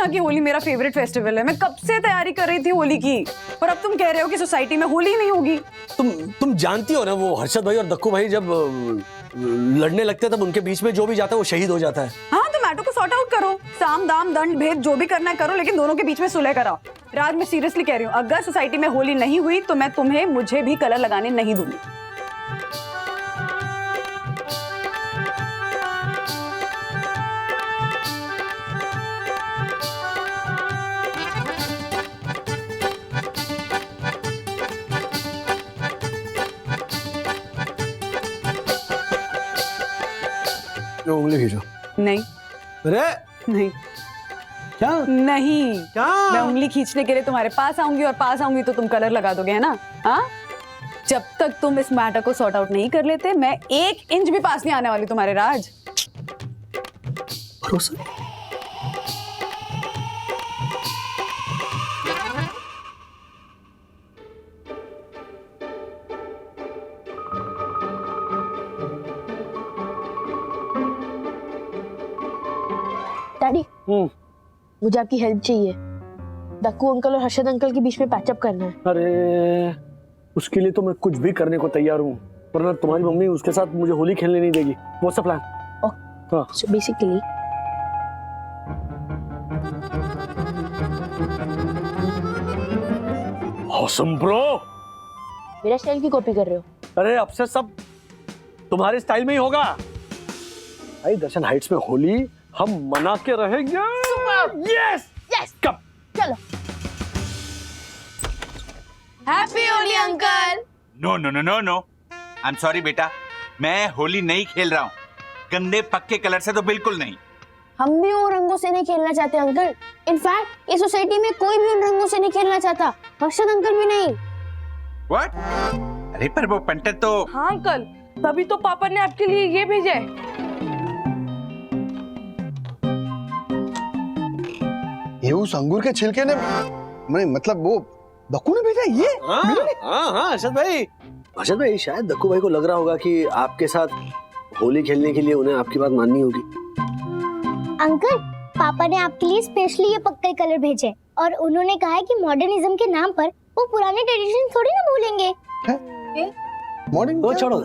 ना कि होली मेरा फेवरेट फेस्टिवल है। मैं कब से तैयारी कर रही थी होली की, और अब तुम कह रहे हो कि सोसाइटी में होली नहीं होगी। तुम जानती हो ना, वो हर्षद भाई और दक्कू भाई जब लड़ने लगते हैं तब उनके बीच में जो भी जाता है वो शहीद हो जाता है। हाँ, तो मैटर को सॉर्ट आउट करो, साम दाम दंड भेद जो भी करना है करो, लेकिन दोनों के बीच में सुलह कराओ। राज, मैं सीरियसली कह रही हूँ, अगर सोसाइटी में होली नहीं हुई तो मैं तुम्हें मुझे भी कलर लगाने नहीं दूंगी। उंगली खींचो। नहीं अरे नहीं क्या नहीं, क्या? मैं उंगली खींचने के लिए तुम्हारे पास आऊंगी, और पास आऊंगी तो तुम कलर लगा दोगे, है ना? हाँ, जब तक तुम इस मैटर को सॉर्ट आउट नहीं कर लेते, मैं 1 इंच भी पास नहीं आने वाली तुम्हारे राज। भरोसा? डैडी, मुझे आपकी हेल्प चाहिए। दक्कू अंकल और हर्षद अंकल के बीच में पैचअप करना है। अरे उसके लिए तो मैं कुछ भी करने को तैयार हूँ, वरना तुम्हारी मम्मी उसके साथ मुझे होली खेलने नहीं देगी। What's the plan? हाँ, So basically, ऑसम ब्रो। मेरा स्टाइल की कॉपी कर रहे हो? अरे अब से सब तुम्हारे स्टाइल में ही होगा। भाई दर्शन हाइट्स में होली हम मना के रहेंगे। यस यस, कब? चलो। Happy Holi uncle. No no no no no, I am sorry बेटा, मैं होली नहीं खेल रहा हूँ। गंदे पक्के कलर से तो बिल्कुल नहीं। हम भी उन रंगों से नहीं खेलना चाहते अंकल। इनफैक्ट इस सोसाइटी में कोई भी उन रंगों से नहीं खेलना चाहता, हर्षद अंकल भी नहीं। व्हाट? अरे पर वो पंटर तो। हाँ अंकल, तभी तो पापा ने आपके लिए ये भेजा है। ये उस अंगूर के छिलके ने, मतलब वो दक्कू ने भेजा ये? हाँ हर्षद भाई शायद दक्कू भाई को लग रहा होगा कि आपके साथ होली खेलने के लिए उन्हें आपकी बात माननी होगी। अंकल, पापा ने आपके लिए स्पेशली ये पक्के कलर भेजे, और उन्होंने कहा है कि मॉडर्निज्म के नाम पर वो पुराने ट्रेडिशन थोड़ी ना भूलेंगे। मॉर्निंग तो छोड़ो।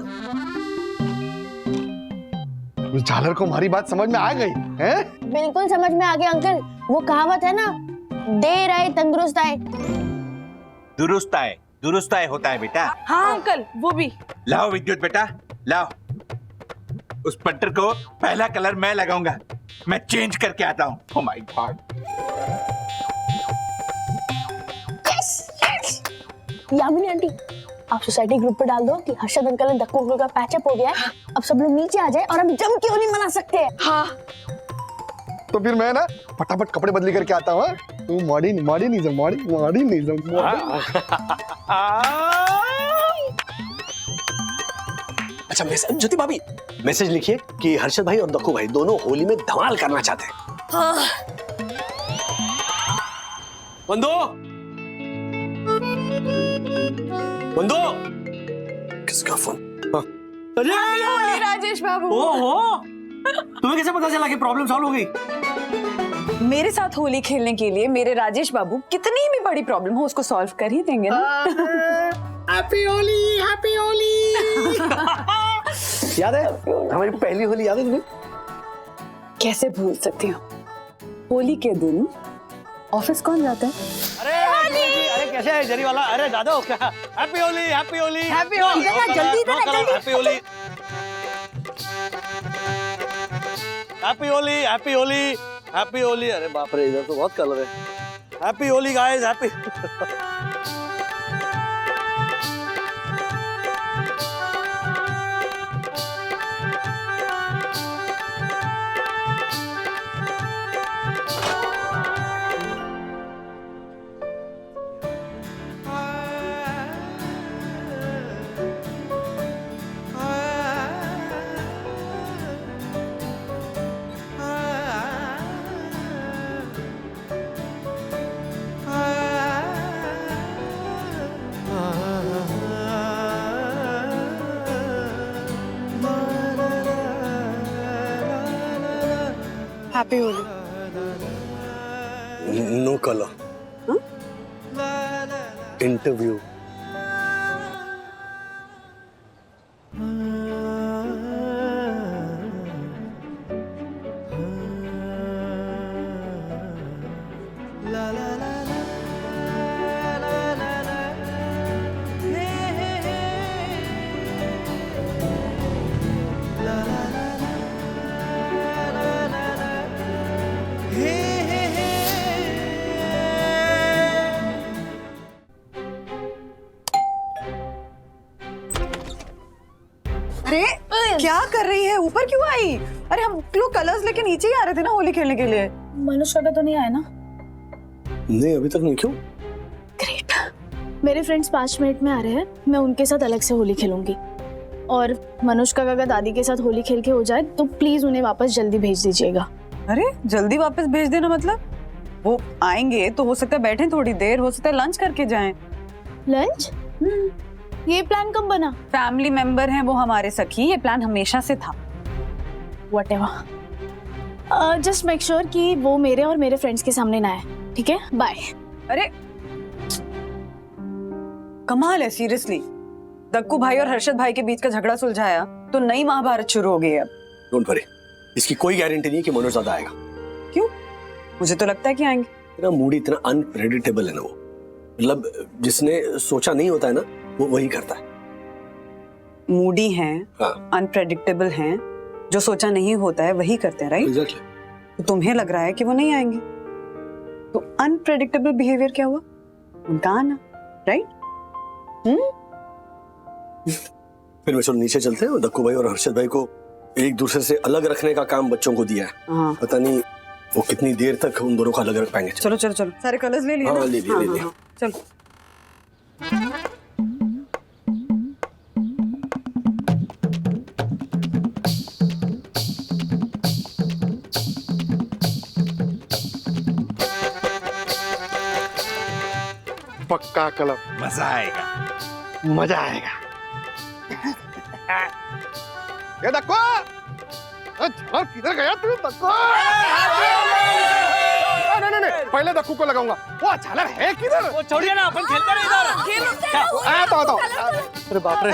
उस झालर को हमारी बात समझ में आ गई है? बिल्कुल समझ में आ गया अंकल। वो कहावत है ना, देर आए तंदुरुस्त आए। दुरुस्त आए होता है बेटा। हाँ अंकल, वो भी। लाओ विद्युत बेटा, लाओ। उस पंटर को पहला कलर मैं लगाऊंगा। मैं चेंज करके आता हूँ। Oh my God. Yamini aunty, आप सोसाइटी ग्रुप पे डाल दो कि हर्षद अंकल और दक्कू अंकल का पैचअप हो गया है। अब सब लोग नीचे आ जाए और हम जम के होली मना सकते हैं। हाँ, तो फिर मैं ना फटाफट कपड़े बदली करके आता हूँ। तू मॉडर्निज्म। अच्छा मैसेज, ज्योति भाभी मैसेज लिखिए कि हर्षद भाई और दक्कू भाई दोनों होली में धमाल करना चाहते हैं। बंदो किसका फोन? होली राजेश बाबू। ओहो, तुम्हें कैसे पता चला कि प्रॉब्लम सॉल्व हो गई? मेरे साथ होली खेलने के लिए मेरे राजेश बाबू कितनी भी बड़ी प्रॉब्लम हो उसको सॉल्व कर ही देंगे ना। हैप्पी होली। याद है हमारी पहली होली? याद है तुम्हें? कैसे भूल सकती हूँ। होली के दिन ऑफिस कौन जाता है? अरे कैसे है जरी वाला? अरे जादव क्या? हैप्पी होली। हैप्पी होली। जल्दी हैप्पी होली। अरे बाप रे, इधर तो बहुत कलर है। Happy Holi guys, happy. Happy Holi. Colour interview. अरे क्या कर रही है? ऊपर क्यों आई? अरे हम लोग कलर्स लेके नीचे ही आ रहे थे ना होली खेलने के लिए। मनुष्य काका तो नहीं आया ना? नहीं अभी तक नहीं। क्यों? ग्रेट। मेरे फ्रेंड्स 5 मिनट में आ रहे हैं, मैं उनके साथ अलग से होली खेलूंगी। और मनुष्य काका अगर दादी के साथ होली खेल के हो जाए तो प्लीज उन्हें वापस जल्दी भेज दीजिएगा। अरे जल्दी वापस भेज देना मतलब? वो आएंगे तो हो सकता है बैठे थोड़ी देर, हो सकता है लंच करके जाएं। लंच? ये प्लान कब बना? फैमिली मेंबर हैं वो हमारे सखी, ये प्लान हमेशा से था। व्हाटएवर। जस्ट मेक श्योर कि वो मेरे और मेरे फ्रेंड्स के सामने ना आए, ठीक है? बाय। अरे कमाल है सीरियसली। दक्कू भाई और हर्षद भाई के बीच का झगड़ा सुलझाया तो नई महाभारत शुरू हो गई है अब। डोंट वरी, इसकी कोई गारंटी नहीं कि मनोज दादा आएगा। क्यों? मुझे तो लगता है कि आएंगे। तेरा मूड इतना अनप्रेडिक्टेबल है ना, वो मतलब जिसने सोचा नहीं होता है ना वो वही करता है। मूडी हैं, हाँ अनप्रेडिक्टेबल हैं, जो सोचा नहीं होता है वही करते हैं, राइट? एग्जैक्टली। तो तुम्हें लग रहा है कि वो नहीं आएंगे, तो अनप्रेडिक्टेबल बिहेवियर क्या हुआ? उनका आना, राइट? फिर मैं चलो नीचे चलते हैं। दक्कू भाई और हर्षद भाई को एक दूसरे से अलग रखने का काम बच्चों को दिया है। हाँ। पता नहीं वो कितनी देर तक उन दोनों को अलग रख पाएंगे। चलो चलो चलो, सारे कलर्स ले लिए हाँ, ना? ले लिए, ले लिए। हाँ, चलो। पक्का कलर, मजा आएगा। मजा आएगा। ये दक्को, झालर किधर गया तू? दक्को, नहीं, पहले दक्कू को लगाऊंगा। वो झालर है किधर? वो छोड़िए ना, अपन खेलते रहे इधर। आता। अरे बाप रे।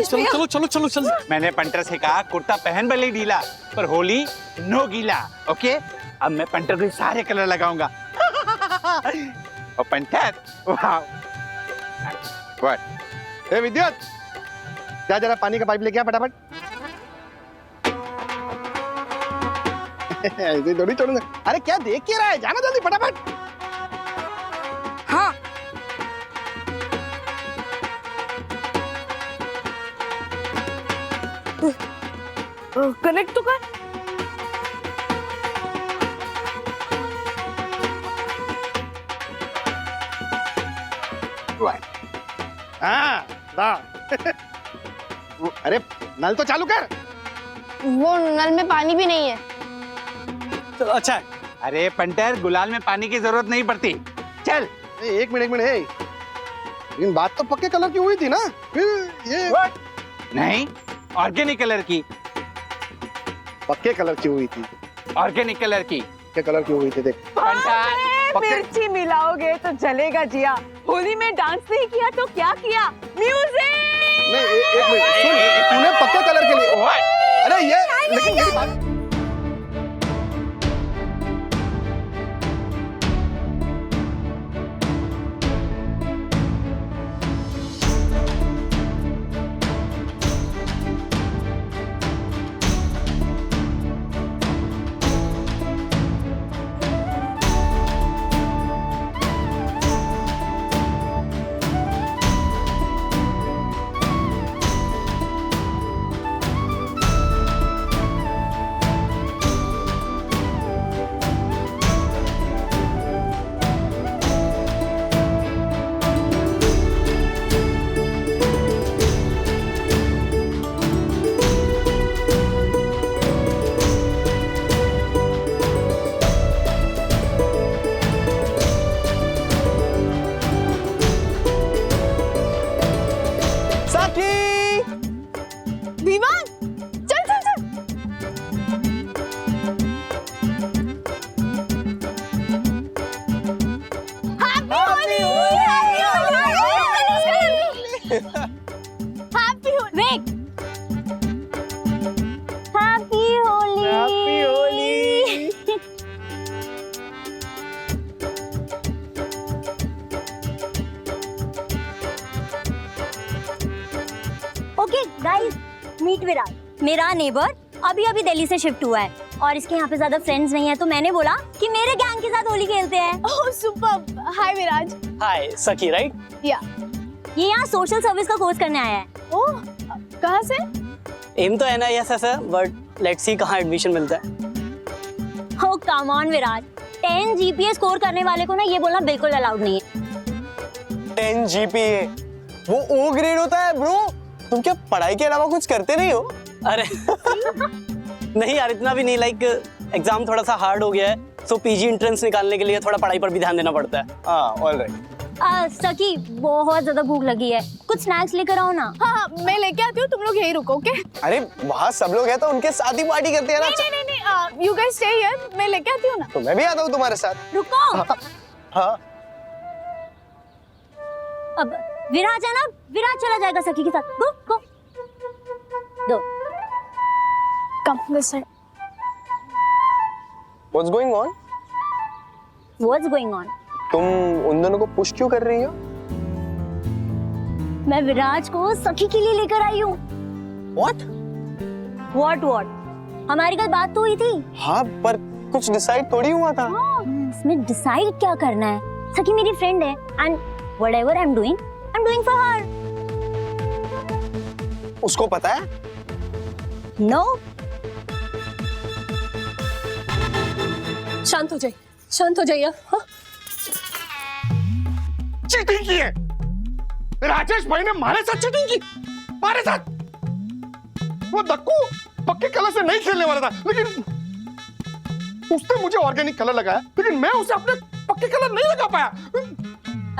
चलो चलो चलो चलो चलो। मैंने पंटर से कहा कुर्ता पहन भले ढीला पर होली नो गीला। ओके, अब मैं पंटर को सारे कलर लगाऊंगा। और पंटर, वाह। व्हाट? ए विद्युत, जा जरा पानी का पाइप लेके आ फटाफट। ऐसे थोड़ी छोड़ूंगा। अरे क्या देख के रहा है? जाना जल्दी फटाफट। हाँ। कनेक्ट तो कर। हाँ, अरे नल तो चालू कर। वो नल में पानी भी नहीं है। चलो अच्छा है। अरे पंटर, गुलाल में पानी की जरूरत नहीं पड़ती। चल। एक मिनट है। लेकिन बात तो पक्के कलर की हुई थी ना? फिर ये नहीं, ऑर्गेनिक कलर की। पक्के कलर की हुई थी। ऑर्गेनिक कलर की। पक्के कलर की हुई थी, देख। पंटर, मिर्ची मिलाओगे तो जलेगा जिया। होली में डांस नहीं किया तो क्या किया? म्यूजिक। नहीं, एक मिनट सुन, तूने पक्के कलर के लिए। अरे ये लेकिन मेरी बात ओके गाइस, मीट विराज, मेरा नेबर अभी अभी दिल्ली से शिफ्ट हुआ है और इसके यहाँ पे ज्यादा फ्रेंड्स नहीं है, तो मैंने बोला कि मेरे गैंग के साथ होली खेलते हैं। ओह सुपर। हाय विराज। हाय सखी, राइट? या ये यहाँ सोशल सर्विस का कोर्स करने आया है। ओह, कहाँ से? एम तो NISS है, बट लेट्स सी कहाँ एडमिशन मिलता है। Oh come on Viraj, 10 GPA score करने वाले को ना ये बोलना बिल्कुल अलाउड नहीं है। 10 GPA, वो O ग्रेड होता है ब्रो। तुम क्या पढ़ाई के अलावा कुछ करते नहीं हो? अरे नहीं यार, इतना भी नहीं। लाइक एग्जाम थोड़ा सा हार्ड हो गया है, सो PG एंट्रेंस निकालने के लिए थोड़ा पढ़ाई पर भी ध्यान देना पड़ता है। हाँ, ऑलराइट। सकी, बहुत ज्यादा भूख लगी है, कुछ स्नैक्स लेकर आओ ना। हाँ मैं लेके आती हूँ, तुम लोग यही रुको, ओके? अरे वहाँ सब लोग हैं तो उनके साथ ही पार्टी करते हैं ना। नहीं, यू गाइस स्टे हियर, मैं लेके आती हूँ ना। तो मैं भी आता हूँ तुम्हारे साथ। रुको। हाँ अब विराज है ना, विराज चला जाएगा सखी के साथ। Go go go. Come this side. What's going on? What's going on? तुम उन दोनों को पुश क्यों कर रही हो? मैं विराज को सखी के लिए लेकर आई हूँ। व्हाट? हमारी कल बात तो हुई थी। हाँ, पर कुछ डिसाइड थोड़ी हुआ था। इसमें डिसाइड क्या करना है? सखी मेरी फ्रेंड है and whatever I am doing for her. उसको पता है? नो। शांत हो जाइए। हाँ? चीटिंग की है। राजेश भाई ने हमारे साथ चीटिंग की, हमारे साथ। वो दक्कू पक्के कलर से नहीं खेलने वाला था, लेकिन उसने मुझे ऑर्गेनिक कलर लगाया, लेकिन मैं उसे अपने पक्के कलर नहीं लगा पाया।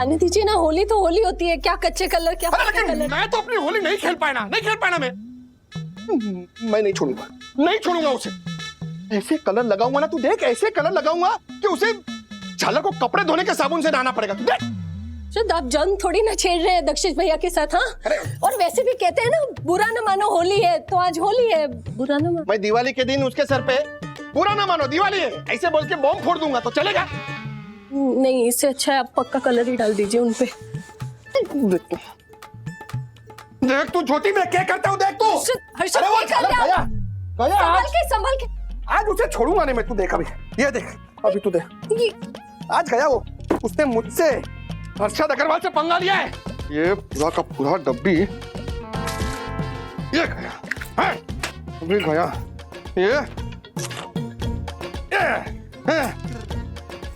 आने दीजिए ना, होली तो होली होती है, क्या कच्चे कलर क्या अरे पक्के लेकिन कलर। मैं तो अपनी होली नहीं खेल पाया ना मैं नहीं छोड़ूंगा उसे। ऐसे कलर लगाऊंगा ना, तू देख, ऐसे कलर लगाऊंगा कि उसे झालर को कपड़े धोने के साबुन से नहाना पड़ेगा। तू देख। शुद्ध आप जंग थोड़ी ना छेड़ रहे हैं दक्षिश भैया के साथ। हाँ, और वैसे भी कहते हैं ना, बुरा न मानो होली है, तो आज होली है, बुरा न मानो। मैं दिवाली के दिन उसके सर पे पूरा ना मानो दिवाली है ऐसे बोल के बॉम्ब फोड़ दूंगा तो चलेगा? नहीं, इससे अच्छा है आप पक्का कलर ही डाल दीजिए उनपे। देख तू ज्योति में क्या करता हूँ, देख तू। हर्षद, अरे वो क्या कर रहे हैं? संभल के। आज उसे छोड़ूंगा नहीं मैं, तू देख अभी, ये देख अभी, तू देख। आज गया वो, उसने मुझसे हर्षद अग्रवाल से पंगा लिया है। ये पूरा का पूरा डब्बी ये गया है, अभी गया ये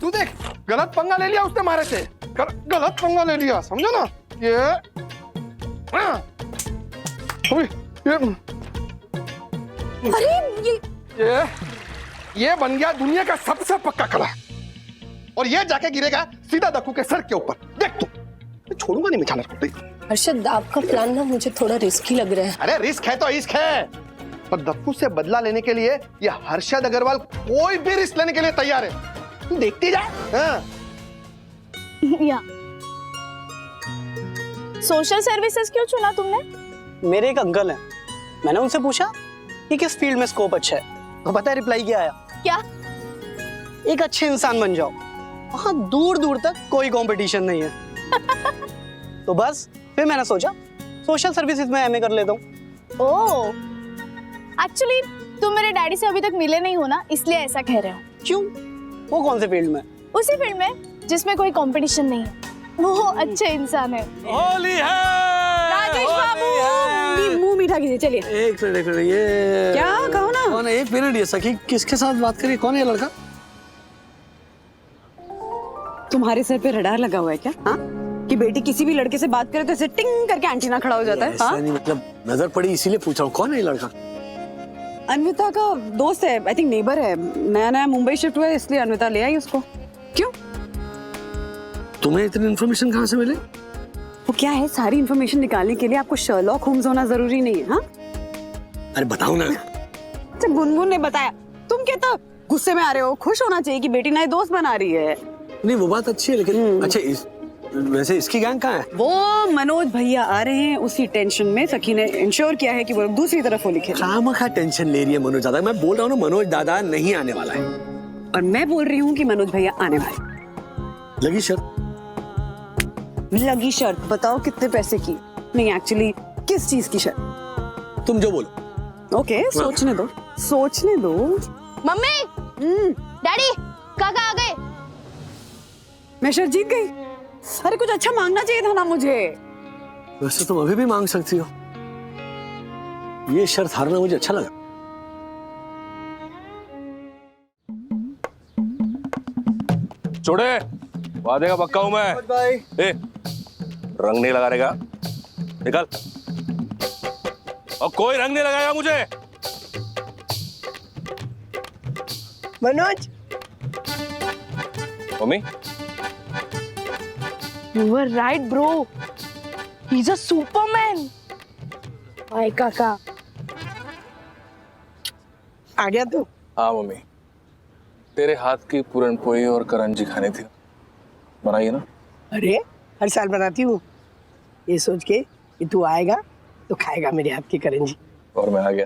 तू देख, गलत पंगा ले लिया उसने हमारे से, गलत पंगा ले लिया, समझा ना? ये अरे ये बन गया दुनिया का सबसे पक्का कलर, और ये जाके गिरेगा सीधा दक्कू के सर के ऊपर। देख तू, मैं छोड़ूंगा नहीं मैं झालर को। हर्षद, आपका प्लान ना मुझे थोड़ा रिस्की लग रहा है। अरे रिस्क है तो इश्क है, पर दक्कू से बदला लेने के लिए ये हर्षद अग्रवाल कोई भी रिस्क लेने के लिए तैयार है। तू देखती जा। हाँ। या सोशल सर्विसेज क्यों चुना तुमने? मेरे एक अंकल हैं, मैंने उनसे पूछा कि किस फील्ड में स्कोप अच्छा है, तो पता है रिप्लाई क्या आया? क्या? एक अच्छे इंसान बन जाओ, वहाँ दूर दूर तक कोई कंपटीशन नहीं है। तो बस फिर मैंने सोचा सोशल सर्विसेज में MA कर लेता हूँ। ओह, एक्चुअली तुम मेरे डैडी से अभी तक मिले नहीं हो ना, इसलिए ऐसा कह रहे हो। क्यों? वो कौन से फील्ड में? उसी फील्ड में जिसमें कोई कंपटीशन नहीं है, वो अच्छे इंसान है। होली है। राजेश बाबू, मुंह मीठा कीजिए, चलिए। एक मिनट, ये क्या कहो ना? कौन है? एक मिनट, ये सखी किसके साथ बात करी? कौन है ये लड़का? तुम्हारे सर पे रडार लगा हुआ है क्या? हाँ, कि बेटी किसी भी लड़के से बात करे तो ऐसे टिंग करके एंटीना खड़ा हो जाता है। ऐसा नहीं, मतलब नजर पड़ी इसीलिए पूछ रहा हूँ, कौन है ये लड़का? अन्विता का दोस्त है, आई थिंक नेबर है, नया नया मुंबई शिफ्ट हुआ है, इसलिए अन्विता ले आई उसको। क्यों? तुम्हें इतनी इन्फॉर्मेशन कहाँ से मिले? वो क्या है, सारी इन्फॉर्मेशन निकालने के लिए आपको शर्लॉक होम्स होना जरूरी नहीं है। हाँ, अरे बताओ ना। अच्छा, गुनगुन ने बताया, तुम क्या तो गुस्से में आ रहे हो? खुश होना चाहिए कि बेटी नए दोस्त बना रही है। नहीं वो बात अच्छी है, लेकिन अच्छा वैसे इसकी गैंग कहाँ है? वो मनोज भैया आ रहे हैं, उसी टेंशन में सखी ने इंश्योर किया है कि वो दूसरी तरफ होली खेले। खामखा टेंशन ले रही है मनोज दादा। मैं बोल रहा हूँ ना, मनोज दादा नहीं आने वाला है। और मैं बोल रही हूँ कि मनोज भैया आने वाले। लगी शर्त? लगी शर्त? बताओ कितने पैसे की? नहीं एक्चुअली किस चीज की शर्त? तुम जो बोलो। ओके, सोचने दो, सोचने दो। मम्मी, डैडी, काका आ गए। मैं शर्त जीत गई। अरे कुछ अच्छा मांगना चाहिए था ना मुझे। वैसे तुम अभी भी मांग सकती हो। ये शर्त हारना मुझे अच्छा लगा। छोड़े, वादे का पक्का हूं मैं। भाई ए, रंग नहीं लगा देगा, निकल। और कोई रंग नहीं लगाएगा मुझे। Manoj, mummy, You were right, bro. He's a Superman. हाय काका। आ गया तू? हाँ मम्मी, तेरे हाथ की पूरन पोई और करंजी खानी थी, बनाइए ना। अरे हर साल बनाती हूँ, ये सोच के कि तू आएगा तो खाएगा मेरे हाथ की करंजी। और मैं आ गया।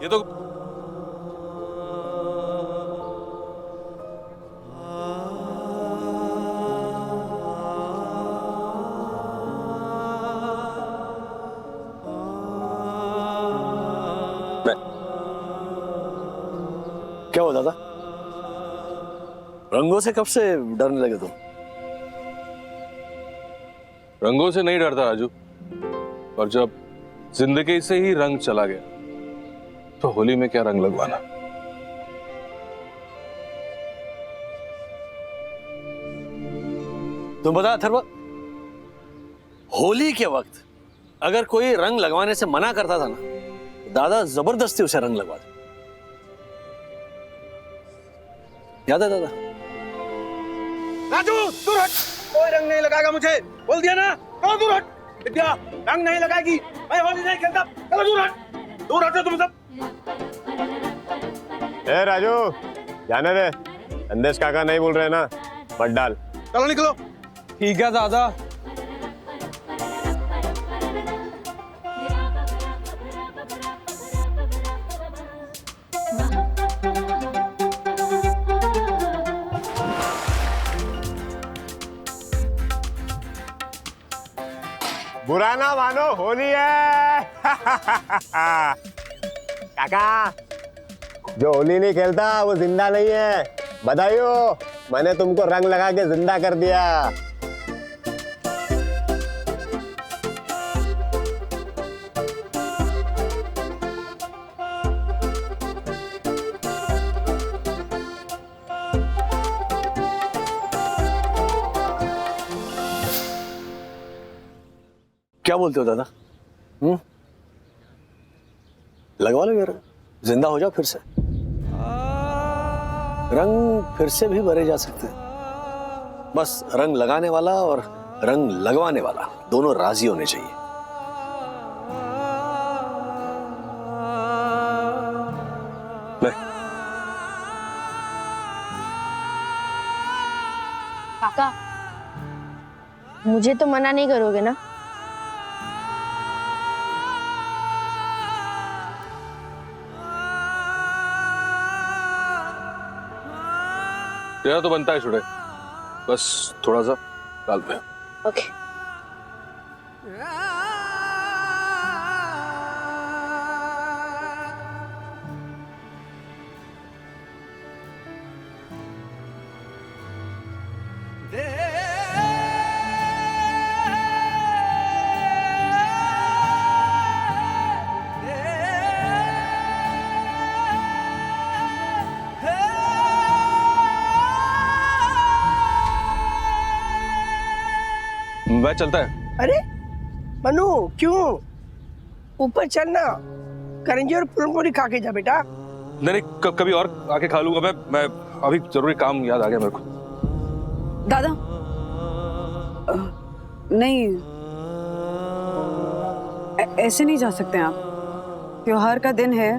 ये तो क्या हुआ दादा? रंगों से कब से डरने लगे तुम? रंगों से नहीं डरता राजू, और जब जिंदगी से ही रंग चला गया तो होली में क्या रंग लगवाना। तुम बता अथर्व, होली के वक्त अगर कोई रंग लगवाने से मना करता था ना, तो दादा जबरदस्ती उसे रंग लगवा दे। याद है दादा? राजू दूर हट, कोई रंग नहीं लगाएगा मुझे, बोल दिया ना। चलो दूर हट। विद्या रंग नहीं लगाएगी, मैं होली नहीं खेलता। चलो दूर हट, दूर हटो तुम सब। ए राजू, जाने दे, संदेश काका नहीं बोल रहे ना, मत डाल। चलो निकलो। ठीक है दादा। बुरा ना मानो, होली है। काका, जो होली नहीं खेलता वो जिंदा नहीं है। बधाई हो, मैंने तुमको रंग लगा के जिंदा कर दिया। क्या बोलते हो दादा? लगवा लो यार, जिंदा हो जाओ फिर से। रंग फिर से भी भरे जा सकते हैं, बस रंग लगाने वाला और रंग लगवाने वाला दोनों राजी होने चाहिए। काका, मुझे तो मना नहीं करोगे ना? तेरा तो बनता है छोड़े, बस थोड़ा सा डाल पे। ओके। वह चलता है। अरे मनु, क्यों? ऊपर चलना, करंजी और पूरनपोली खा के जा बेटा। नहीं, कभी और आके खा लूंगा मैं अभी जरूरी काम याद आ गया मेरे को। दादा नहीं, ऐसे नहीं जा सकते आप। त्योहार का दिन है,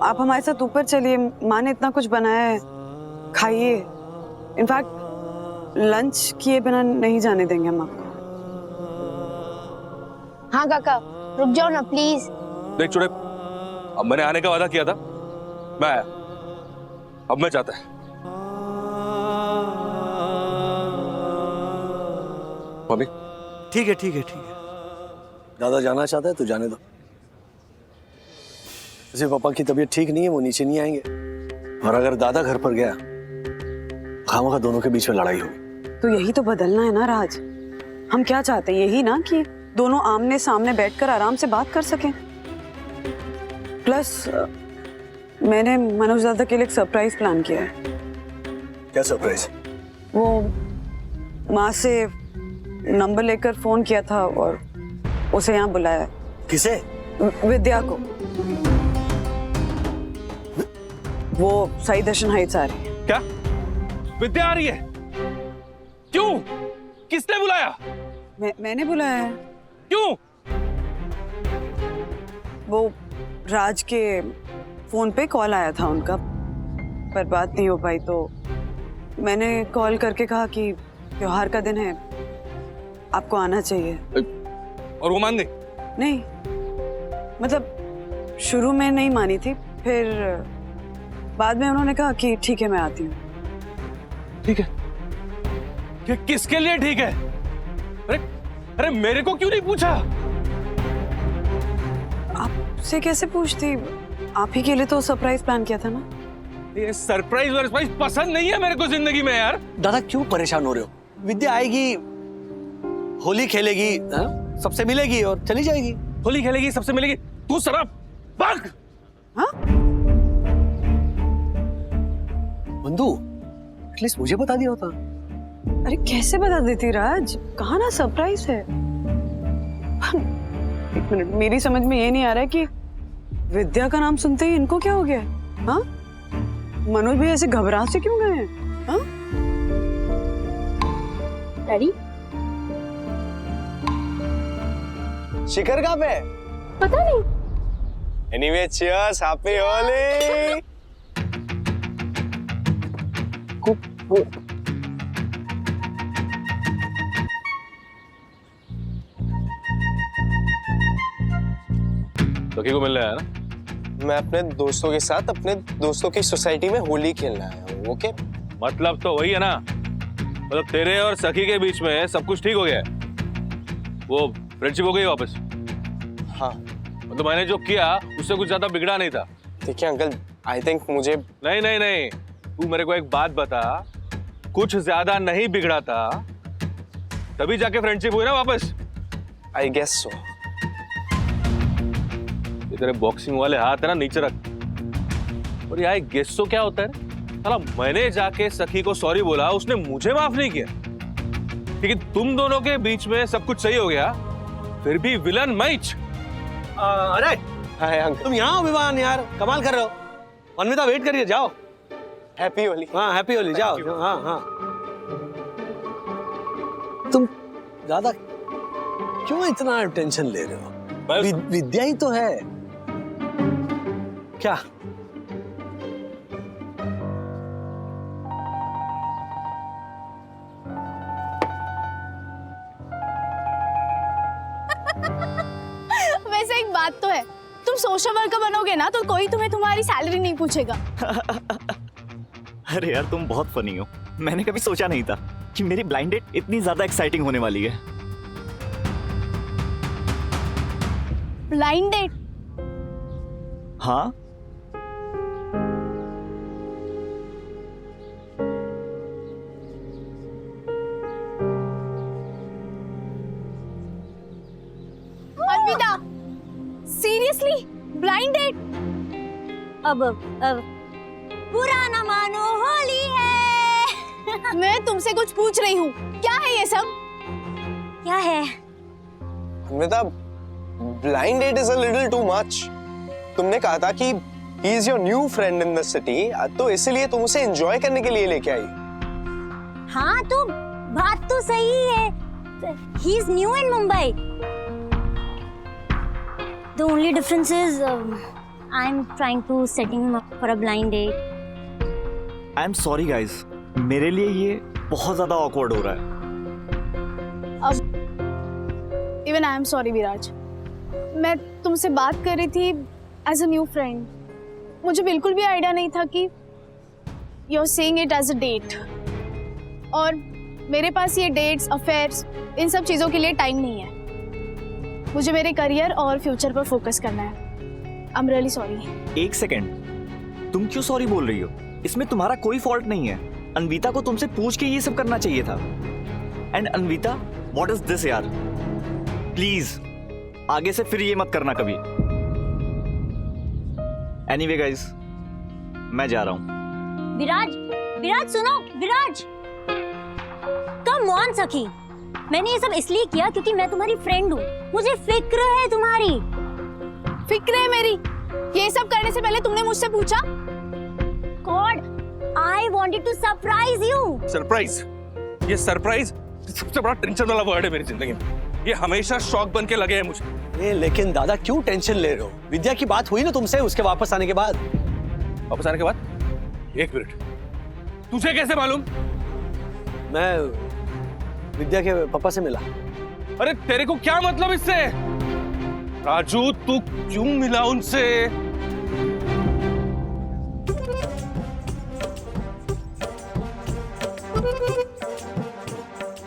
आप हमारे साथ ऊपर चलिए। माँ ने इतना कुछ बनाया है, खाइए। इनफैक्ट लंच किए बिना नहीं जाने देंगे हम आपको। हाँ काका, रुक जाओ ना प्लीज। देख चुड़े, अब मैंने आने का वादा किया था, मैं आया, अब मैं जाता है। मम्मी ठीक है ठीक है ठीक है, दादा जाना चाहता है तो जाने दो। जैसे पापा की तबीयत ठीक नहीं है, वो नीचे नहीं आएंगे, और अगर दादा घर पर गया खामखा दोनों के बीच में लड़ाई होगी। तो यही तो बदलना है ना राज। हम क्या चाहते हैं, यही ना कि दोनों आमने सामने बैठकर आराम से बात कर सकें। प्लस मैंने मनोज दादा के लिए एक सरप्राइज प्लान किया है। क्या सरप्राइज? वो माँ से नंबर लेकर फोन किया था और उसे यहाँ बुलाया है। किसे? विद्या को। वो साई दर्शन हाइट्स आ रही है। क्या विद्या आ रही है? क्यों? किसने बुलाया? मैंने बुलाया है। क्यों? वो राज के फोन पे कॉल आया था उनका, पर बात नहीं हो पाई, तो मैंने कॉल करके कहा कि त्योहार का दिन है, आपको आना चाहिए। और वो मान गई? नहीं, मतलब शुरू में नहीं मानी थी, फिर बाद में उन्होंने कहा कि ठीक है मैं आती हूँ। ठीक है? किसके लिए ठीक है? अरे अरे मेरे को क्यों नहीं पूछा? आपसे कैसे पूछती, आप ही के लिए तो सरप्राइज प्लान किया था ना। ये सरप्राइज पसंद नहीं है मेरे को जिंदगी में यार। दादा क्यों परेशान हो रहे हो? विद्या आएगी, होली खेलेगी, सबसे मिलेगी और चली जाएगी। होली खेलेगी, सबसे मिलेगी, तू शराब भाग। हाँ? बंधु, एटलीस्ट मुझे बता दिया होता। अरे कैसे बता देती राज, कहा ना सरप्राइज है। एक मिनट, मेरी समझ में ये नहीं आ रहा है कि विद्या का नाम सुनते ही इनको क्या हो गया? हाँ, मनोज भी ऐसे घबरा से क्यों गए हैं? हाँ? डैडी शिखर कहाँ पे है? पता नहीं। Anyway cheers, happy Holi. सखी को मिलने आया ना? मैं अपने दोस्तों के साथ अपने दोस्तों की सोसाइटी में होली खेलना आया हूँ। ओके, मतलब तो वही है ना, मतलब तेरे और सखी के बीच में सब कुछ ठीक हो गया है, वो फ्रेंडशिप हो गई वापस? हाँ। मतलब मैंने जो किया उससे कुछ ज्यादा बिगड़ा नहीं था। देखिए अंकल, आई थिंक मुझे नहीं नहीं नहीं, तू मेरे को एक बात बता, कुछ ज्यादा नहीं बिगड़ा था तभी जाके फ्रेंडशिप हुई ना वापस? I guess so. ये तेरे बॉक्सिंग वाले हाथ है ना, नीचे रख। और ये गेस सो क्या होता है? साला मैंने जाके सखी को सॉरी बोला, उसने मुझे माफ नहीं किया। ठीक है, तुम दोनों के बीच में सब कुछ सही हो गया, फिर भी विलन मैच। अरे हाय अंकल, तुम यहाँ हो विवान यार, कमाल कर रहे हो। अन्विता वेट करिए, जाओ। हैप्पी होली। हाँ हैप्पी होली, जाओ। हाँ हाँ, तुम ज्यादा क्यों इतना टेंशन ले रहे हो? विद्या ही तो है। क्या? वैसे एक बात तो है, तुम सोशल वर्कर बनोगे ना तो कोई तुम्हें तुम्हारी सैलरी नहीं पूछेगा। अरे यार तुम बहुत फनी हो। मैंने कभी सोचा नहीं था कि मेरी ब्लाइंड डेट इतनी ज्यादा एक्साइटिंग होने वाली है। Blind date? हाँ, अलविदा, सीरियसली ब्लाइंड डेट? अब बुरा ना मानो, होली है। मैं तुमसे कुछ पूछ रही हूँ, क्या है ये सब? क्या है? Anvita, blind date is a little too much. तुमने कहा था कि he is your new friend in the city, तो इसलिए तुम उसे एंजॉय करने के लिए लेके आई। हाँ तो बात तो सही है, he is new in Mumbai. The only difference is I am trying to setting him up for a blind date. I am sorry guys, मेरे लिए ये बहुत ज्यादा ऑकवर्ड हो रहा है। अब इवन आई एम सॉरी विराज, मैं तुमसे बात कर रही थी एज अ न्यू फ्रेंड। मुझे बिल्कुल भी आइडिया नहीं था कि you are saying it as a date, और मेरे पास ये डेट्स, अफेयर्स, इन सब चीज़ों के लिए टाइम नहीं है। मुझे मेरे करियर और फ्यूचर पर फोकस करना है। I am really sorry. एक सेकेंड, तुम क्यों सॉरी बोल रही हो? इसमें तुम्हारा कोई फॉल्ट नहीं है। अनविता को तुमसे पूछ के ये सब करना चाहिए था। And Anvita, what is this यार? प्लीज आगे से फिर ये मत करना कभी। एनीवे गाइस, मैं जा रहा हूं। विराज, विराज सुनो, विराज। कम ऑन सखी, मैंने ये सब इसलिए किया क्योंकि मैं तुम्हारी फ्रेंड हूँ। मुझे फिक्र है तुम्हारी। फिक्र है मेरी? ये सब करने से पहले तुमने मुझसे पूछा? God, I wanted to surprise you. Surprise? ये सरप्राइज सबसे बड़ा टेंशन वाला वर्ड है मेरी जिंदगी में। ये हमेशा शौक बन के लगे है मुझे। लेकिन दादा क्यों टेंशन ले रहे हो? विद्या की बात हुई ना तुमसे उसके वापस आने के बाद? वापस आने के बाद? एक मिनट, तुझे कैसे मालूम? मैं विद्या के पापा से मिला। अरे तेरे को क्या मतलब इससे? राजू, तू क्यों मिला उनसे?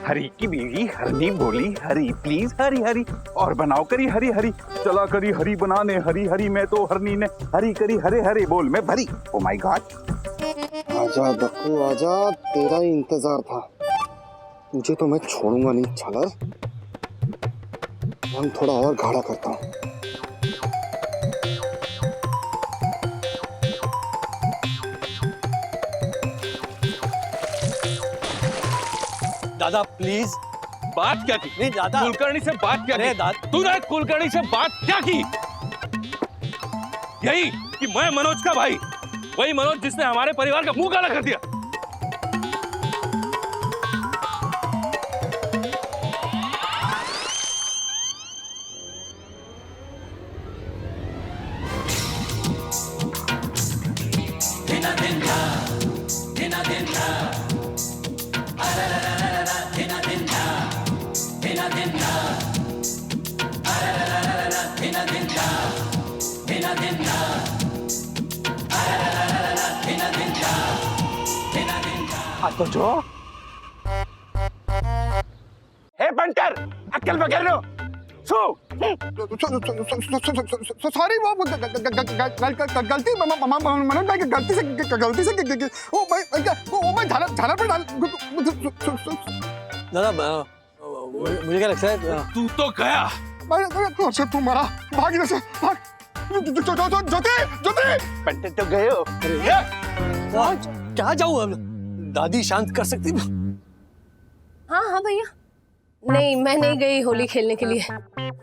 हरी की बीवी हरनी बोली, हरी प्लीज हरी हरी, और बनाओ करी हरी हरी, चला करी हरी बनाने, हरी हरी मैं तो हरनी ने हरी करी हरे हरे बोल में भरी। Oh my God. आजा दक्कू आजा, तेरा ही इंतजार था। तुझे तो मैं छोड़ूंगा नहीं छलर। हम थोड़ा और गाढ़ा करता हूँ। दादा प्लीज। बात क्या की? नहीं दादा, कुलकर्णी से बात क्या की? तूने कुलकर्णी से बात क्या की? यही कि मैं मनोज का भाई, वही मनोज जिसने हमारे परिवार का मुंह काला कर दिया। तो जो हे बंटर, अक्ल बगैर लो सो। सॉरी, वो गलती मनोज भाई की गलती से वो मैं झालर पे डाल। दादा मुझे क्या लगता है तू तो गया। अच्छा तू मरा, भाग इधर से, भाग। ज्योति, ज्योति, बंटर तो गए हो। क्या जाऊँ? दादी शांत कर सकती? हाँ हाँ भैया, नहीं मैं नहीं गई होली खेलने के लिए।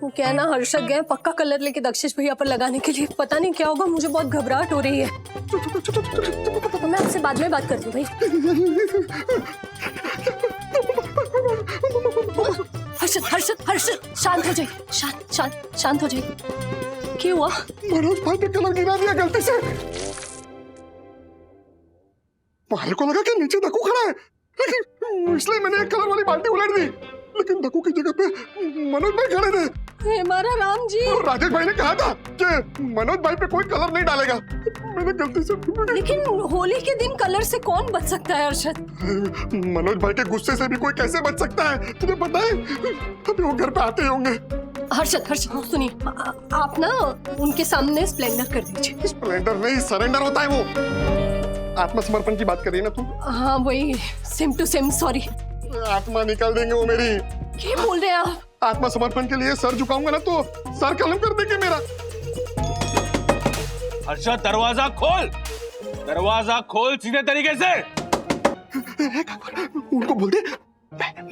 वो क्या है ना, हर्षद गए पक्का कलर लेके दक्षिश भैया पर लगाने के लिए। पता नहीं क्या होगा, मुझे बहुत घबराहट हो रही है। तो मैं आपसे बाद में बात करती हूँ भाई। हर्षद, हर्षद, हर्षद, शांत हो जाइए, शांत शांत शांत हो जाइए। क्या हुआ? मनोज भाई पे कलर गिरा दिया गलती से। मारे को लगा कि नीचे दक्कू खड़ा है, लेकिन इसलिए मैंने एक कलर वाली बाल्टी उलट दी, लेकिन दक्कू की जगह पे मनोज भाई खड़े थे। हे हमारा राम जी। और राजेश भाई ने कहा था कि मनोज भाई पे कोई कलर नहीं डालेगा। मैंने गलती से। लेकिन होली के दिन कलर से कौन बच सकता है हर्षद? मनोज भाई के गुस्से से भी कोई कैसे बच सकता है? तुझे पता है, अभी वो घर पे आते ही होंगे। हर्षद, हर्षद सुनिए, आप ना उनके सामने स्प्लेंडर कर दीजिए। स्प्लेंडर नहीं, सरेंडर होता है वो। आत्मसमर्पण की बात कर रही है ना तू? हाँ वही, सेम टू सेम। सॉरी। आत्मा निकाल देंगे वो मेरी। क्या बोल रहे हैं आप? आत्मसमर्पण के लिए सर झुकाऊंगा ना तो सर कलम कर देंगे मेरा। हर्षद दरवाजा खोल, दरवाजा खोल सीधे तरीके से। उनको बोल दे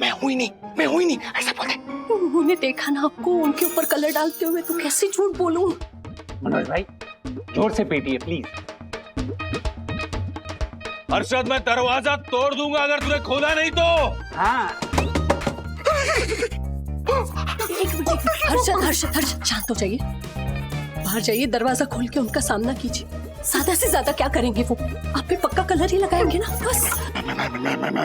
मैं हुई नहीं, मैं हुई नहीं, ऐसा बोल दे। उन्होंने देखा ना आपको उनके ऊपर कलर डालते हुए, तो कैसे झूठ बोलूं? मनोज भाई जोर से पीटिए प्लीज। हर्षद मैं दरवाजा तोड़ दूंगा अगर तूने खोला नहीं तो। हाँ एक मिनट, हर्षद, हर्षद, हर्षद शांत हो जाइए। बाहर जाइए, दरवाजा खोल के उनका सामना कीजिए। ज्यादा से ज्यादा क्या करेंगे वो? आप भी पक्का कलर ही लगाएंगे ना बस।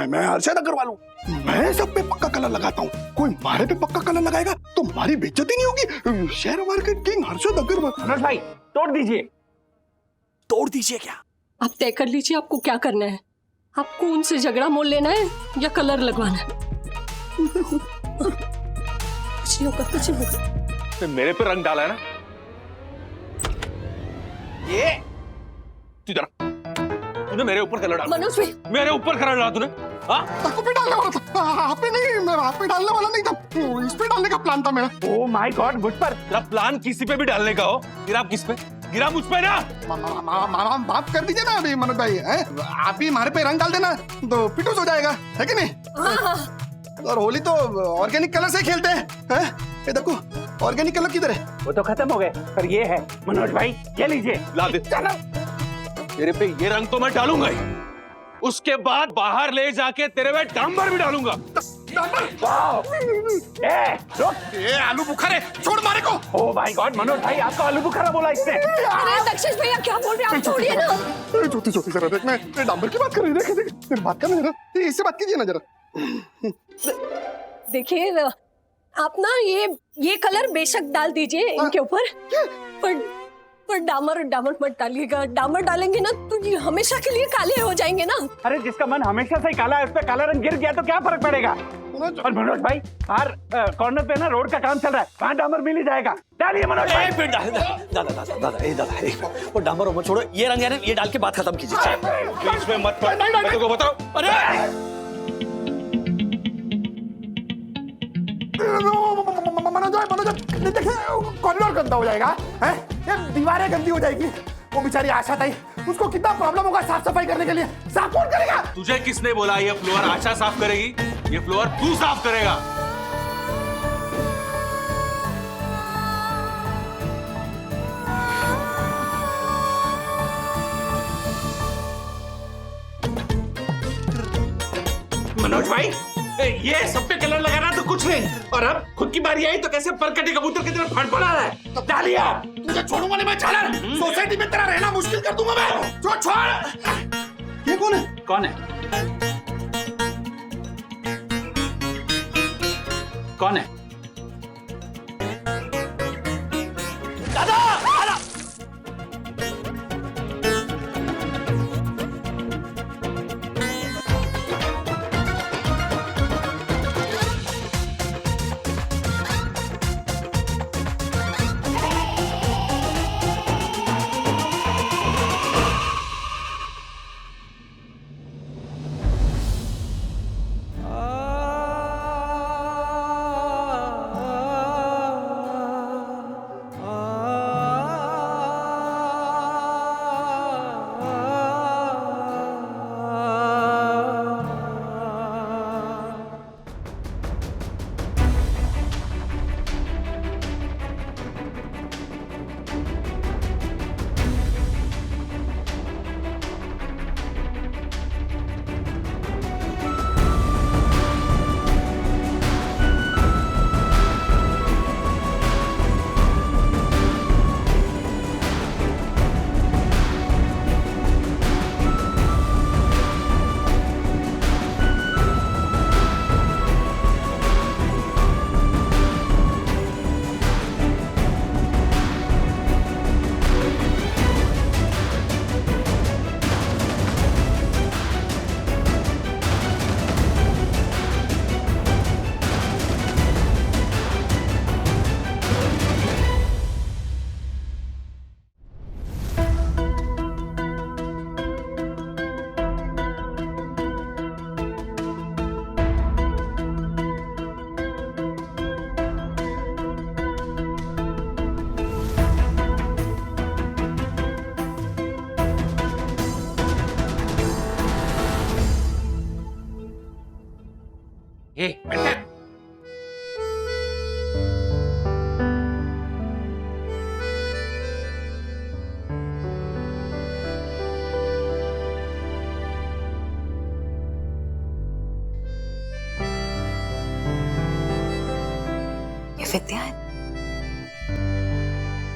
मैं हर्षद अग्रवाल हूँ, मैं सब पे पक्का कलर लगाता हूँ। कोई मारे पे पक्का कलर लगाएगा तो हमारी बेइज्जती नहीं होगी। Share market king Harshad Agrawal. Manoj भाई तोड़ दीजिए। तोड़ दीजिए क्या? आप तय कर लीजिए आपको क्या करना है। आपको उनसे झगड़ा मोल लेना है या कलर लगवाना है? कुछ नहीं होगा, कुछ नहीं होगा। मेरे पे रंग डाला है ना ये? तूने मेरे ऊपर कलर डाला। मनोज भाई, मेरे ऊपर कलर डाला तूने? हाँ? तको पे डालने वाला था, आप पे नहीं, मैं आप पे डालने वाला नहीं था, इस पे डालने का प्लान था मेरा। ओ माय गॉड, मुझ पर तेरा प्लान किसी पे भी डालने का हो, गिरा किस पे? गिरा मुझ पे ना। माफ कर दीजिए ना अभी मनोज भाई, आप ही हमारे पे रंग डाल देना तो पिटूस हो जाएगा, है कि नहीं? और होली तो ऑर्गेनिक कलर से खेलते हैं। ये देखो ऑर्गेनिक कलर किधर है? वो तो खत्म हो गए, पर ये है मनोज भाई, ये लीजिए। ला दे। तेरे पे ये रंग तो मैं डालूंगा ही, उसके बाद बाहर ले जाके तेरे पे डांबर भी डालूंगा। ये आलू बुखारे, छोड़ मारे को। ओ माय गॉड मनोज भाई, आपका आलू बुखारा बोला इसने। अरे दक्षिश भैया क्या बोल रहे हैं आप? छोड़िए ना। छोटी छोटी जरा देख, मैं डांबर की बात कर रही हूँ। देख बात करना जरा, इससे बात कीजिए ना जरा। देखिए आप ना ये कलर बेशक डाल दीजिए इनके ऊपर, पर डामर मत डालिएगा। डामर डालेंगे ना तो ये हमेशा के लिए काले हो जाएंगे ना। अरे जिसका मन हमेशा से ही काला है, उस पे काला रंग गिर गया तो क्या फर्क पड़ेगा? और मनोज भाई, हर कॉर्नर पे ना रोड का काम चल रहा है, वहाँ डामर मिल ही जाएगा। डालिए मनोज भाई। दादा वो डामर उमर छोड़ो, ये रंग है ना, ये डाल के बात खत्म कीजिए। बीच में मत पड़, मैं तेरे को बताऊं। अरे मनोज देखिए कॉरिडोर गंदा हो जाएगा, हैं? ये दीवारें गंदी हो जाएगी। वो बेचारी आशा ताई, उसको कितना प्रॉब्लम होगा साफ सफाई करने के लिए। साफ कौन करेगा? तुझे किसने बोला ये फ्लोर आशा साफ करेगी? ये फ्लोर तू साफ करेगा। मनोज भाई, ये सब पे कलर लगाना तो कुछ नहीं, और अब खुद की बारी आई तो कैसे परकटे कबूतर की तरह फड़फड़ा रहा है? डालिया, तुझे छोड़ूंगा नहीं मैं झालर। सोसाइटी में तेरा रहना मुश्किल कर दूंगा मैं। छोड़। ये कौन है? कौन है? कौन है? विद्या है।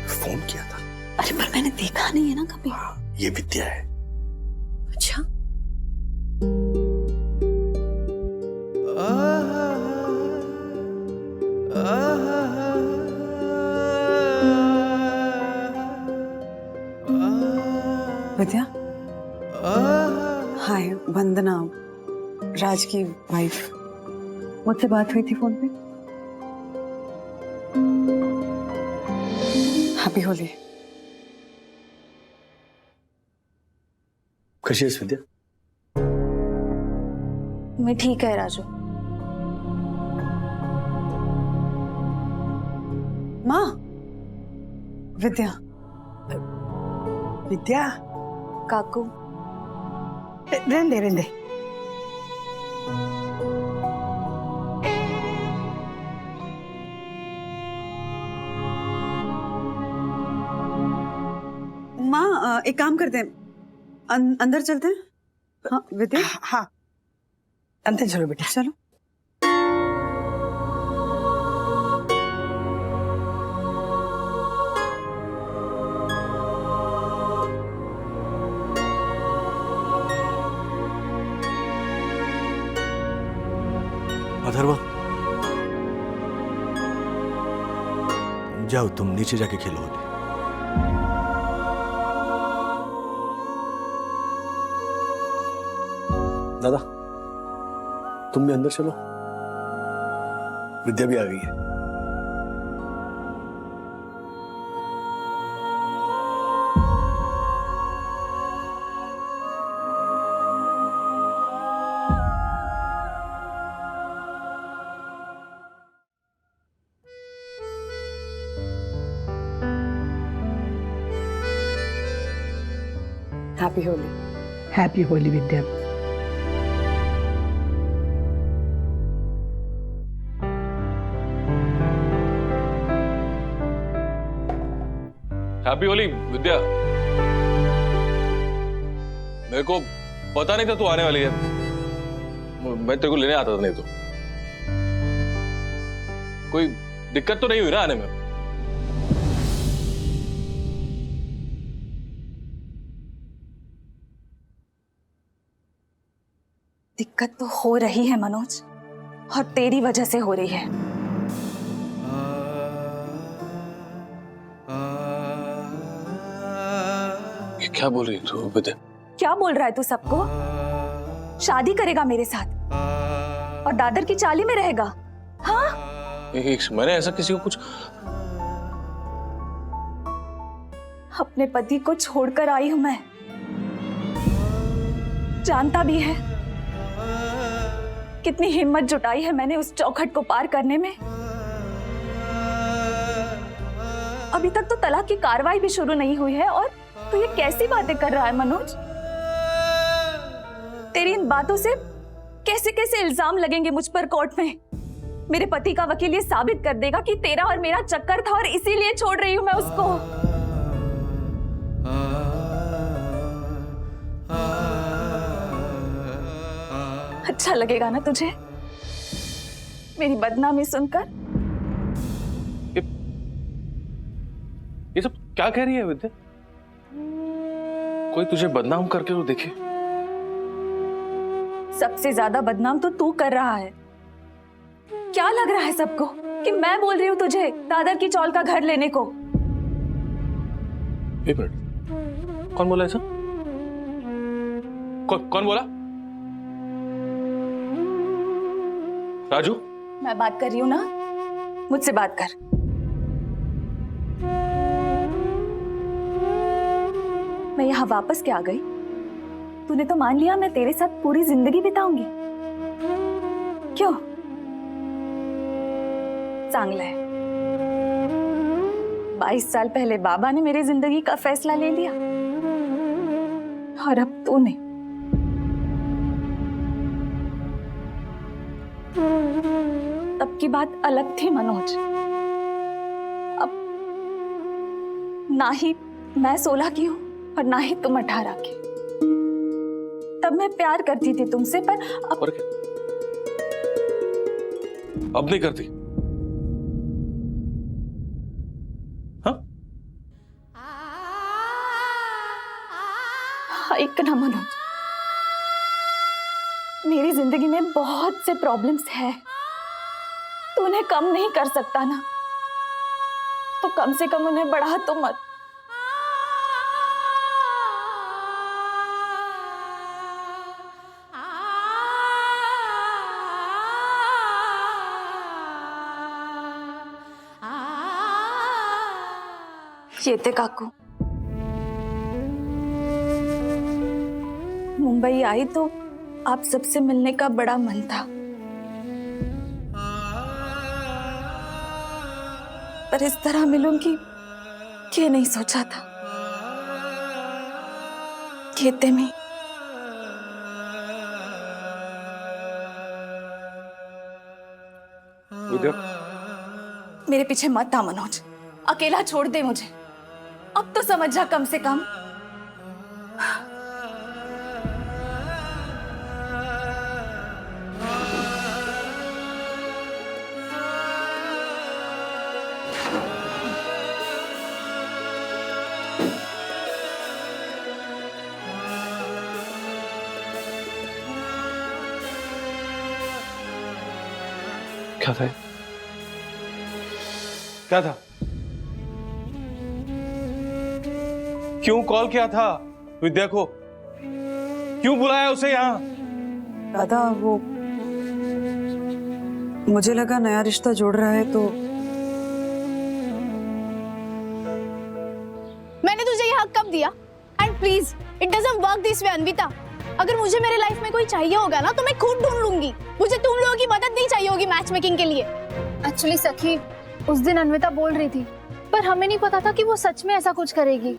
फोन किया था। अरे पर मैंने देखा नहीं है ना कभी। ये विद्या है। अच्छा, विद्या, हाय, वंदना, राज की वाइफ। मुझसे बात हुई थी फोन पे। हैप्पी होली। कैसी है विद्या? मैं ठीक है राजू। माँ, विद्या। विद्या, काकू, रहने दे। माँ, एक काम करते हैं, अंदर चलते हैं। हाँ विद्या, हाँ, अंदर चलो बेटा। चलो। अथर्वा, जाओ तुम नीचे जाके खेलो होली। दादा, तुम भी अंदर चलो, विद्या भी आ गई है। हैप्पी होली। हैप्पी होली विद्या। हैप्पी होली विद्या। मेरे को पता नहीं था तू आने वाली है। मैं तेरे को लेने आता था, नहीं तो कोई दिक्कत तो नहीं हुई ना आने में? दिक्कत तो हो रही है मनोज, और तेरी वजह से हो रही है। ये क्या बोल रही तू विद्या? क्या बोल रहा है तू सबको? शादी करेगा मेरे साथ और दादर की चाली में रहेगा? हाँ, मैंने ऐसा किसी को कुछ। अपने पति को छोड़कर आई हूं मैं, जानता भी है कितनी हिम्मत जुटाई है मैंने उस चौखट को पार करने में। अभी तक तो तलाक की कार्रवाई भी शुरू नहीं हुई है और तू ये कैसी बातें कर रहा है मनोज? तेरी इन बातों से कैसे कैसे इल्जाम लगेंगे मुझ पर कोर्ट में। मेरे पति का वकील ये साबित कर देगा कि तेरा और मेरा चक्कर था और इसीलिए छोड़ रही हूं मैं उसको। अच्छा लगेगा ना तुझे मेरी बदनामी सुनकर? ये सब क्या कह रही है विद्या? कोई तुझे बदनाम करके तो देखे। सबसे ज्यादा बदनाम तो तू कर रहा है। क्या लग रहा है सबको कि मैं बोल रही हूँ तुझे दादर की चौल का घर लेने को? एक मिनट, कौन बोला ऐसा? कौन बोला? राजू, मैं बात कर रही हूँ ना, मुझसे बात कर। मैं यहाँ वापस क्या आ गई? तूने तो मान लिया मैं तेरे साथ पूरी जिंदगी बिताऊंगी। क्यों? चांगला है। 22 साल पहले बाबा ने मेरी जिंदगी का फैसला ले लिया और अब तूने। तब की बात अलग थी मनोज। अब ना ही मैं 16 की हूं और ना ही तुम 18 की। तब मैं प्यार करती थी तुमसे, पर अब और क्या? अब नहीं करती? हाँ? एक ना मनोज, मेरी जिंदगी में बहुत से प्रॉब्लम्स हैं, तू उन्हें कम नहीं कर सकता ना, तो कम से कम उन्हें बढ़ा तो मत। ये थे काकू, मुंबई आई तो आप सबसे मिलने का बड़ा मन था, पर इस तरह मिलूंगी ये नहीं सोचा था। कहते में मेरे पीछे मत आ मनोज, अकेला छोड़ दे मुझे, अब तो समझ जा कम से कम। क्या था? क्या था? क्यों कॉल किया था विद्या को? क्यों बुलाया उसे यहाँ? दादा वो मुझे लगा नया रिश्ता जोड़ रहा है तो मैंने तुझे ये हक कब दिया? And please it doesn't work this way Anvita. अगर मुझे मेरे लाइफ में कोई चाहिए होगा ना तो मैं खुद ढूंढ लूंगी, मुझे तुम लोगों की मदद नहीं चाहिए होगी मैच मेकिंग के लिए। एक्चुअली सखी, उस दिन अन्विता बोल रही थी, पर हमें नहीं पता था कि वो सच में ऐसा कुछ करेगी।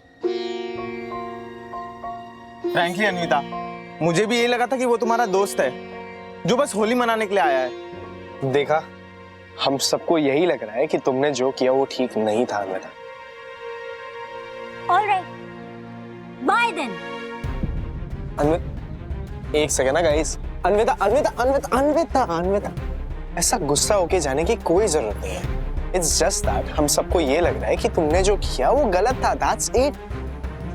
फ्रैंकली अन्विता, मुझे भी यही लगा था कि वो तुम्हारा दोस्त है जो बस होली मनाने के लिए आया है। देखा, हम सबको यही लग रहा है कि तुमने जो किया वो ठीक नहीं था अन्विता। Alright, bye then. एक सेकंड ना गाइस। अन्विता अन्विता अन्विता अन्विता अन्विता ऐसा गुस्सा होके जाने की कोई जरूरत नहीं है। इट्स जस्ट दैट हम सबको ये लग रहा है कि तुमने जो किया वो गलत था। That's it.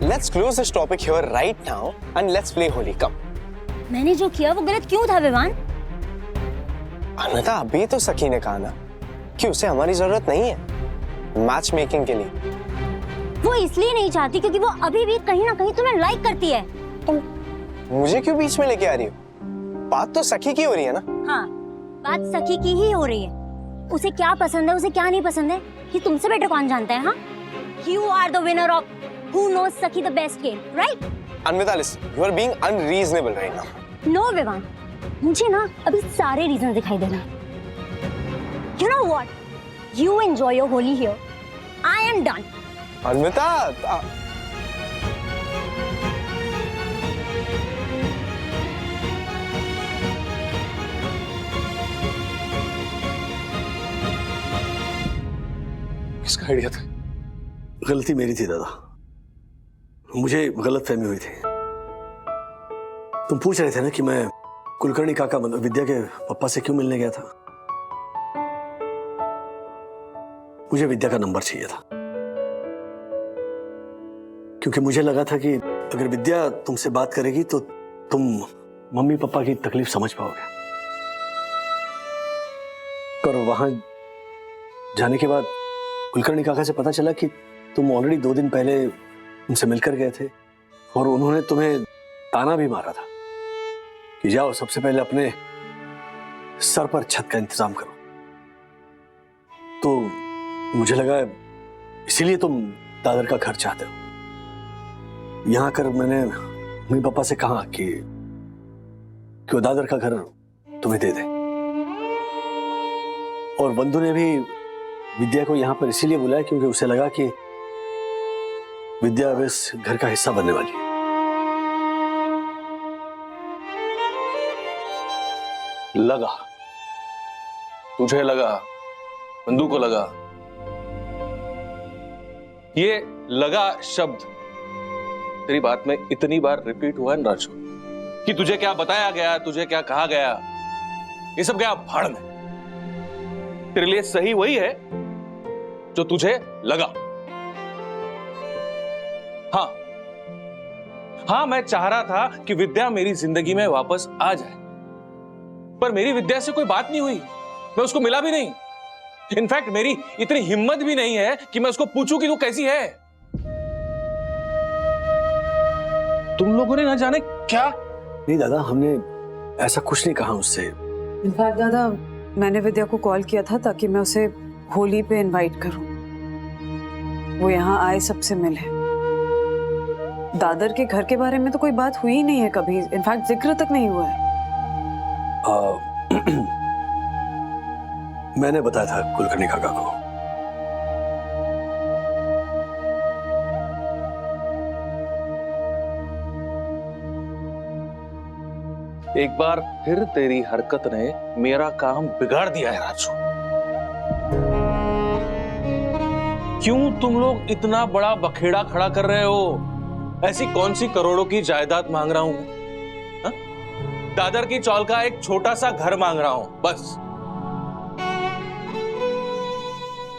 Let's close this topic here right now and let's play Holi. Come. मैंने जो किया वो गलत क्यों था विवान? अन्विता, अभी तो सखी ने कहा ना कि उसे हमारी जरूरत नहीं है मैच मेकिंग के लिए। वो इसलिए नहीं चाहती क्योंकि वो अभी भी कहीं ना कहीं तुम्हें लाइक करती है। तुम मुझे क्यों बीच में लेके आ रही हो? बात तो सखी की हो रही है ना। हाँ, बात सखी की ही हो रही है। उसे क्या पसंद है, उसे क्या नहीं पसंद है, ये तुमसे बेटर कौन जानता है? हाँ, you are the winner of who knows Sakhi the best game, right? Anvita, listen, you are being unreasonable right now. No Vivaan, मुझे ना अभी सारे रीजन दिखाई दे रहे हैं। You know what, you enjoy your Holi here, I am done. Anvita, किसका आइडिया था? गलती मेरी थी दादा, मुझे गलत फहमी हुई थी। तुम पूछ रहे थे ना कि मैं कुलकर्णी काका मतलब विद्या के पापा से क्यों मिलने गया था। मुझे विद्या का नंबर चाहिए था क्योंकि मुझे लगा था कि अगर विद्या तुमसे बात करेगी तो तुम मम्मी पापा की तकलीफ समझ पाओगे। पर वहां जाने के बाद कुलकर्णी काका से पता चला कि तुम ऑलरेडी 2 दिन पहले उनसे मिलकर गए थे और उन्होंने तुम्हें ताना भी मारा था कि जाओ सबसे पहले अपने सर पर छत का इंतजाम करो। तो मुझे लगा इसीलिए तुम दादर का घर चाहते हो। यहां आकर मैंने मम्मी पापा से कहा कि वो दादर का घर तुम्हें दे दे। और बंधु ने भी विद्या को यहां पर इसीलिए बुलाया क्योंकि उसे लगा कि विद्या अब इस घर का हिस्सा बनने वाली है। लगा, तुझे लगा, बंधु को लगा। ये लगा शब्द तेरी बात में इतनी बार रिपीट हुआ है राजू कि तुझे क्या बताया गया, तुझे क्या कहा गया, ये सब गया भाड़ में। तेरे लिए सही वही है जो तुझे लगा। हाँ हाँ, मैं चाह रहा था कि विद्या मेरी जिंदगी में वापस आ जाए, पर मेरी विद्या से कोई बात नहीं हुई, मैं उसको मिला भी नहीं। इनफैक्ट मेरी इतनी हिम्मत भी नहीं है कि मैं उसको पूछूं कि तू कैसी है। तुम लोगों ने ना जाने क्या। नहीं दादा, हमने ऐसा कुछ नहीं कहा उससे। इनफैक्ट दादा, मैंने विद्या को कॉल किया था ताकि मैं उसे होली पे इनवाइट करूं, वो यहाँ आए, सबसे मिले। दादर के घर के बारे में तो कोई बात हुई ही नहीं है कभी, इनफैक्ट जिक्र तक नहीं हुआ है। मैंने बताया था कुलकर्णी काका को। एक बार फिर तेरी हरकत ने मेरा काम बिगाड़ दिया है राजू। क्यों तुम लोग इतना बड़ा बखेड़ा खड़ा कर रहे हो? ऐसी कौन सी करोड़ों की जायदाद मांग रहा हूं मैं? हा? दादर की चौल का एक छोटा सा घर मांग रहा हूं बस,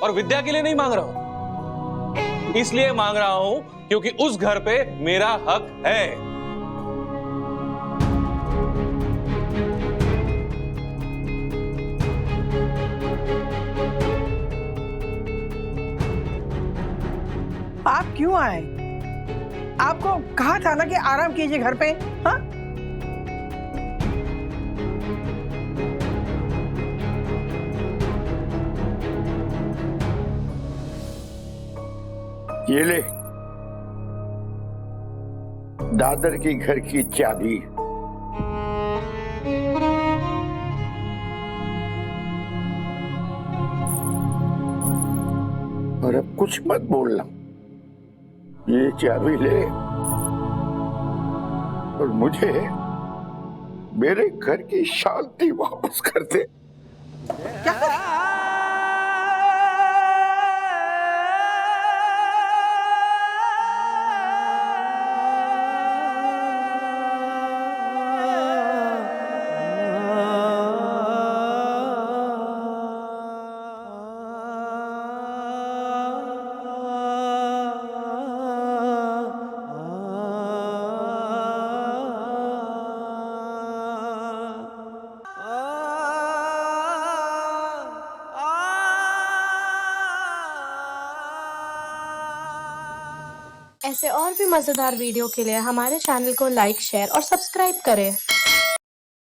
और विद्या के लिए नहीं मांग रहा हूं। इसलिए मांग रहा हूं क्योंकि उस घर पे मेरा हक है। आप क्यों आए? आपको कहा था ना कि आराम कीजिए घर पे। हाँ, ये ले दादर की घर की चाबी। और अब कुछ मत बोलना, ये चाबी ले और मुझे मेरे घर की शांति वापस कर दे। ऐसे और भी मजेदार वीडियो के लिए हमारे चैनल को लाइक, शेयर और सब्सक्राइब करें।